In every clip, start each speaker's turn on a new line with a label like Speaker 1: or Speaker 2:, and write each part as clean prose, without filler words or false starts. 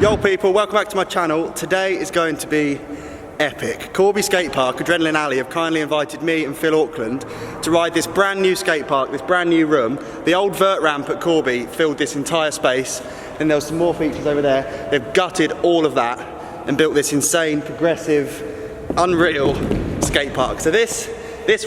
Speaker 1: Yo people, welcome back to my channel. Today is going to be epic. Corby Skatepark, Adrenaline Alley have kindly invited me and Phil Auckland to ride this brand new skate park, this brand new room. The old vert ramp at Corby filled this entire space, and there were some more features over there. They've gutted all of that and built this insane, progressive, unreal skate park. So this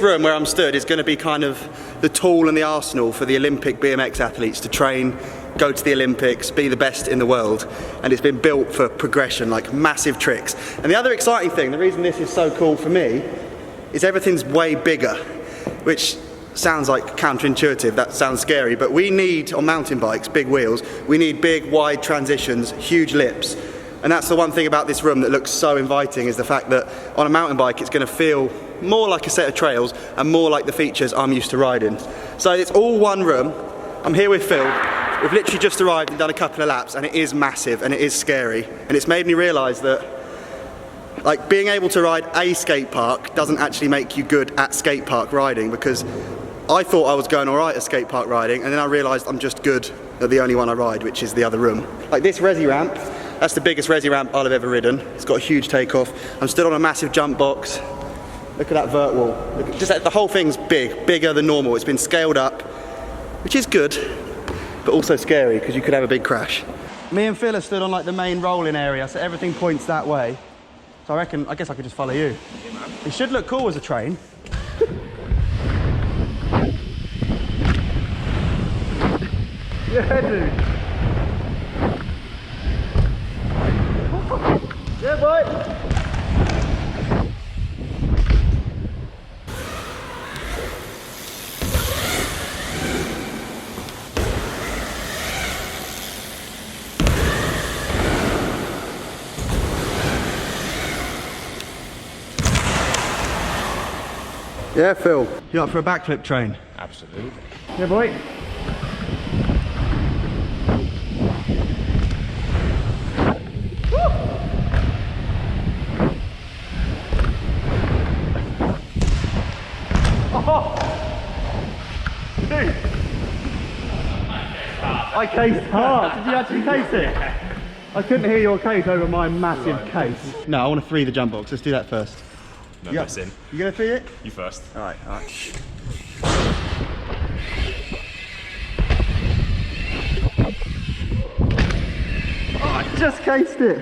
Speaker 1: room where I'm stood is going to be kind of the tool and the arsenal for the Olympic BMX athletes to train, go to the Olympics, be the best in the world. And it's been built for progression, like massive tricks. And the other exciting thing, the reason this is so cool for me, is everything's way bigger, which sounds like counterintuitive, that sounds scary, but we need, on mountain bikes, big wheels, we need big, wide transitions, huge lips. And that's the one thing about this room that looks so inviting, is the fact that on a mountain bike it's going to feel more like a set of trails and more like the features I'm used to riding. So it's all one room. I'm here with Phil. We've literally just arrived and done a couple of laps, and it is massive and it is scary. And it's made me realise that like being able to ride a skate park doesn't actually make you good at skate park riding, because I thought I was going alright at skate park riding, and then I realised I'm just good at the only one I ride, which is the other room. Like this resi ramp, that's the biggest resi ramp I'll have ever ridden. It's got a huge takeoff. I'm stood on a massive jump box. Look at that vert wall. Look, just the whole thing's big, bigger than normal. It's been scaled up, which is good, but also scary because you could have a big crash. Me and Phil are stood on like the main rolling area, so everything points that way. So I guess I could just follow you. It should look cool as a train. Yeah, dude. Yeah, boy. Yeah, Phil. You up for a backflip train?
Speaker 2: Absolutely.
Speaker 1: Yeah, boy. Oh! Dude! I cased hard. Did you actually case it? I couldn't hear your case over my massive case. No, I want to free the jump box. Let's do that first.
Speaker 2: No messing.
Speaker 1: You gonna free it?
Speaker 2: You first.
Speaker 1: Alright. Oh, I just cased it.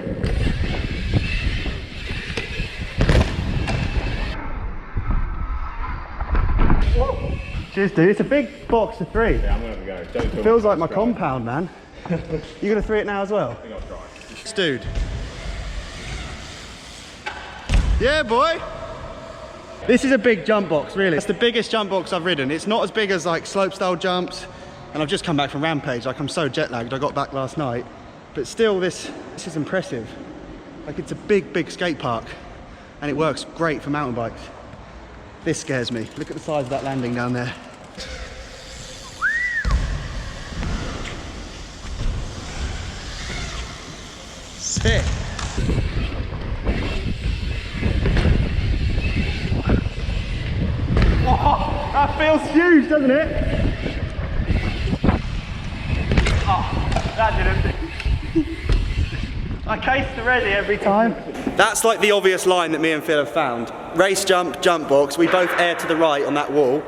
Speaker 1: Whoa. Cheers, dude. It's a big box of 3.
Speaker 2: Yeah, I'm gonna have a go.
Speaker 1: It feels like my compound, man. You gonna 3 it now as well?
Speaker 2: I think I'll try.
Speaker 1: Dude. Yeah, boy. This is a big jump box, really. It's the biggest jump box I've ridden. It's not as big as like slopestyle jumps, and I've just come back from Rampage. Like, I'm so jet lagged. I got back last night, but still, this is impressive. Like, it's a big skate park, and it works great for mountain bikes. This scares me. Look at the size of that landing down there. Sick. Oh, that feels huge, doesn't it? Oh, that didn't. I case the resi every time. That's like the obvious line that me and Phil have found. Race jump, jump box. We both air to the right on that wall,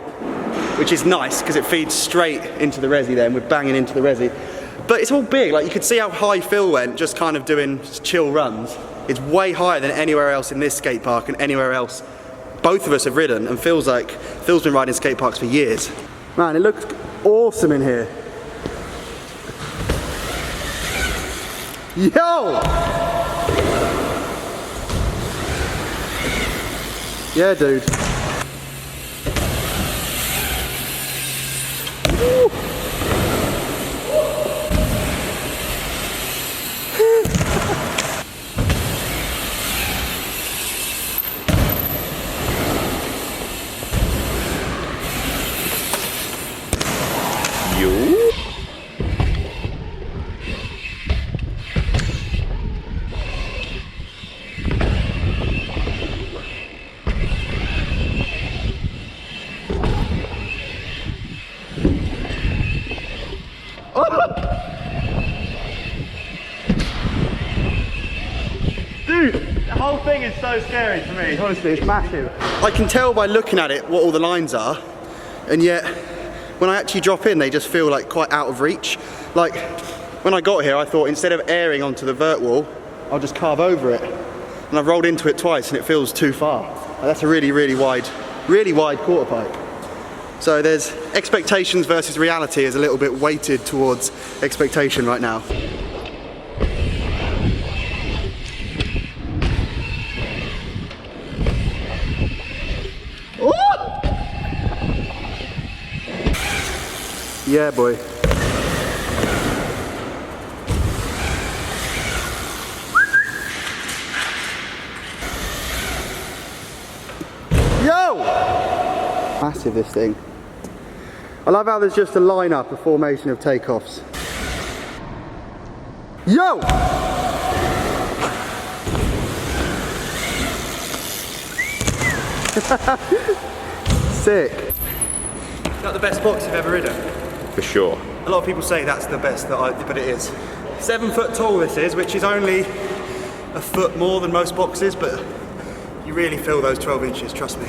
Speaker 1: which is nice because it feeds straight into the resi then. We're banging into the resi. But it's all big. Like, you could see how high Phil went just kind of doing chill runs. It's way higher than anywhere else in this skate park and anywhere else both of us have ridden, and Phil's been riding skate parks for years. Man, it looks awesome in here. Yo! Yeah, dude. Woo. whole thing is so scary for me, honestly, it's massive. I can tell by looking at it what all the lines are, and yet when I actually drop in they just feel like quite out of reach. Like when I got here I thought instead of airing onto the vert wall, I'll just carve over it. And I've rolled into it twice and it feels too far. Like, that's a really wide quarter pipe. So there's expectations versus reality is a little bit weighted towards expectation right now. Yeah, boy. Yo! Massive, this thing. I love how there's just a line-up, a formation of takeoffs. Yo! Sick. Is that the best box you've ever ridden?
Speaker 2: For sure.
Speaker 1: A lot of people say that's the best but it is. 7 foot tall this is, which is only a foot more than most boxes, but you really feel those 12 inches, trust me.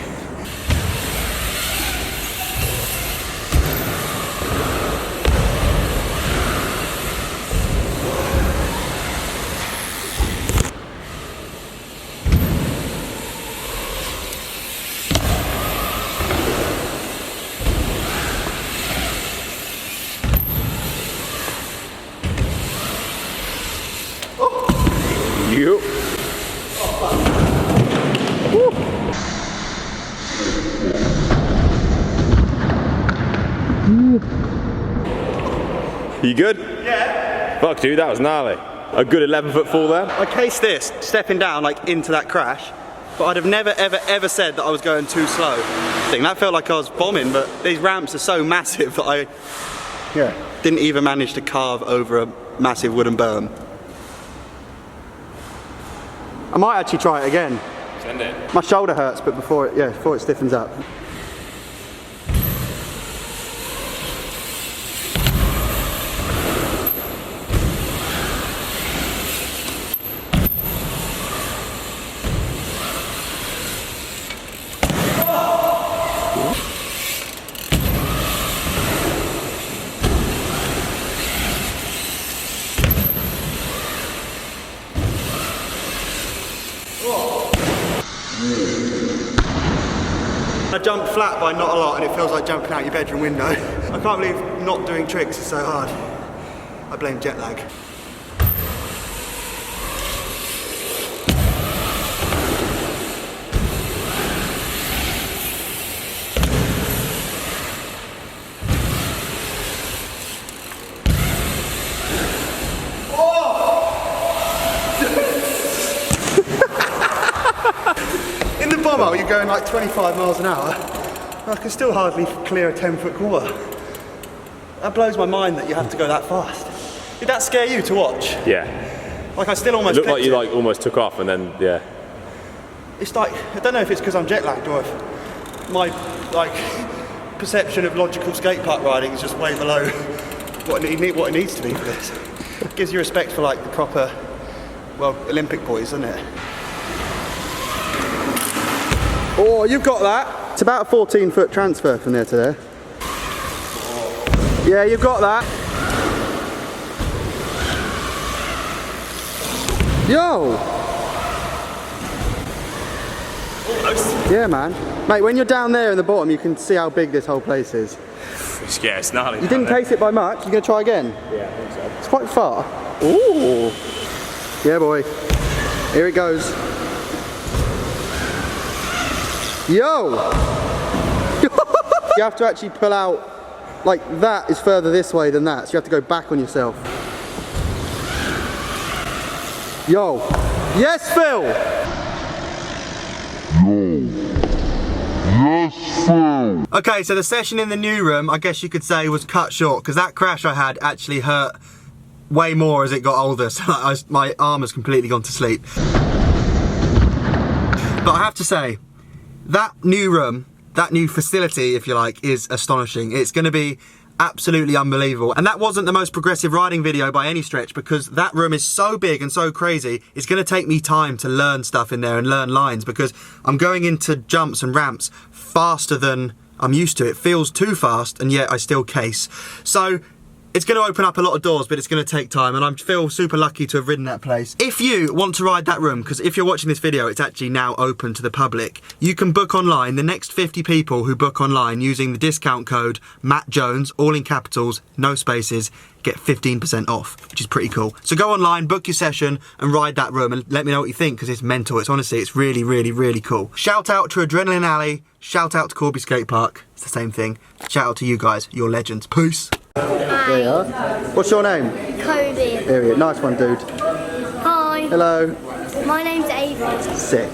Speaker 2: You. You good?
Speaker 1: Yeah.
Speaker 2: Fuck dude, that was gnarly. A good 11 foot fall there.
Speaker 1: I cased this, stepping down like into that crash, but I'd have never ever said that I was going too slow. That felt like I was bombing, but these ramps are so massive that I didn't even manage to carve over a massive wooden berm. I might actually try it again.
Speaker 2: Send it.
Speaker 1: My shoulder hurts, but before it stiffens up. I jumped flat by not a lot and it feels like jumping out your bedroom window. I can't believe not doing tricks is so hard. I blame jet lag. In the bomber, you're going like 25 miles an hour. I can still hardly clear a 10-foot quarter. That blows my mind that you have to go that fast. Did that scare you to watch?
Speaker 2: Yeah.
Speaker 1: Like I still almost.
Speaker 2: It looked like you like almost took off and then yeah.
Speaker 1: It's like I don't know if it's because I'm jet lagged or if my like perception of logical skate park riding is just way below what it needs to be for this. It gives you respect for like the proper, well, Olympic boys, doesn't it? Oh, you've got that. It's about a 14-foot transfer from there to there. Yeah, you've got that. Yo! Almost. Yeah, man. Mate, when you're down there in the bottom, you can see how big this whole place is.
Speaker 2: Yeah, it's gnarly.
Speaker 1: You didn't taste it by much. You gonna try again?
Speaker 2: Yeah, I think so.
Speaker 1: It's quite far. Ooh. Yeah, boy. Here it goes. Yo! You have to actually pull out, like that is further this way than that, so you have to go back on yourself. Yo! Yes, Phil! Yes, Phil! Okay, so the session in the new room, I guess you could say, was cut short, because that crash I had actually hurt way more as it got older, so my arm has completely gone to sleep. But I have to say, that new room, that new facility, if you like, is astonishing. It's going to be absolutely unbelievable. And that wasn't the most progressive riding video by any stretch, because that room is so big and so crazy, it's going to take me time to learn stuff in there and learn lines, because I'm going into jumps and ramps faster than I'm used to. It feels too fast, and yet I still case. So it's going to open up a lot of doors, but it's going to take time, and I feel super lucky to have ridden that place. If you want to ride that room, because if you're watching this video, it's actually now open to the public, you can book online. The next 50 people who book online using the discount code Matt Jones, all in capitals, no spaces, get 15% off, which is pretty cool. So go online, book your session, and ride that room, and let me know what you think, because it's mental. It's honestly, it's really, really, really cool. Shout out to Adrenaline Alley, shout out to Corby Skatepark. It's the same thing. Shout out to you guys, you're legends. Peace. There you are. What's your name?
Speaker 3: Corby.
Speaker 1: There you are. Nice one, dude.
Speaker 3: Hi.
Speaker 1: Hello.
Speaker 3: My name's Ava.
Speaker 1: Sick.